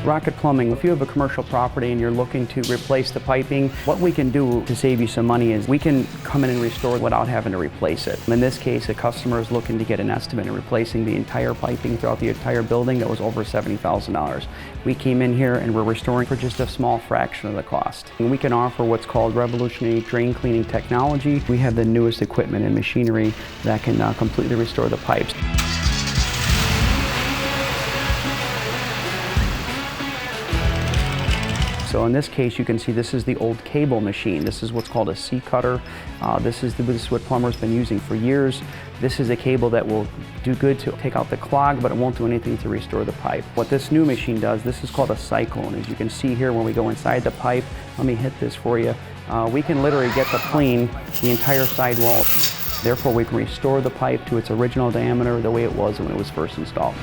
Rocket Plumbing, if you have a commercial property and you're looking to replace the piping, what we can do to save you some money is we can come in and restore without having to replace it. In this case, a customer is looking to get an estimate in replacing the entire piping throughout the entire building that was over $70,000. We came in here and we're restoring for just a small fraction of the cost. And we can offer what's called revolutionary drain cleaning technology. We have the newest equipment and machinery that can completely restore the pipes. So in this case, you can see this is the old cable machine. This is what's called a C cutter. This is what plumbers been using for years. This is a cable that will do good to take out the clog, but it won't do anything to restore the pipe. What this new machine does, this is called a cyclone. As you can see here, when we go inside the pipe, let me hit this for you. We can literally get to clean the entire sidewall. Therefore, we can restore the pipe to its original diameter the way it was when it was first installed.